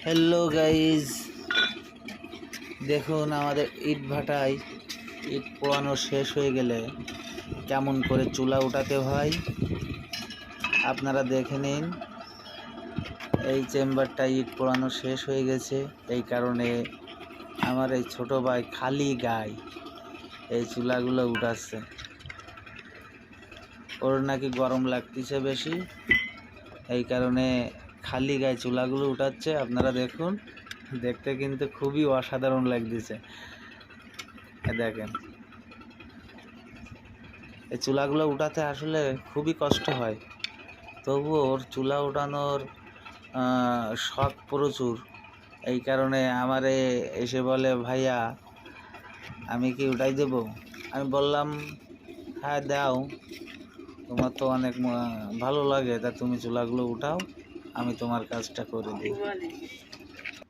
Hello guys, দেখুন আমাদের ইট ভাটায় ইট পোড়ানো শেষ হয়ে গেলে কেমন করে চুলা উঠাতে হয় আপনারা দেখে নিন। এই চেম্বারটা ইট পোড়ানো শেষ হয়ে গেছে, এই কারণে আমার এই ছোট ভাই খালি গায়ে এই চুলাগুলো উঠাচ্ছে। ওর নাকি গরম লাগতেছে বেশি, এই কারণে খালি গায়ে চুলাগুলো উঠাচ্ছে। আপনারা দেখুন, দেখতে কিন্তু খুবই অসাধারণ লাগতেছে। দেখেন, এই চুলাগুলো উঠাতে আসলে খুবই কষ্ট হয়, তবুও ওর চুলা উঠানোর শখ প্রচুর। এই কারণে আমারে এসে বলে, ভাইয়া আমি কি উঠাই দেব? আমি বললাম, হ্যাঁ দাও, তোমার তো অনেক ভালো লাগে, তা তুমি চুলাগুলো উঠাও, আমি তোমার কাজটা করে দিই।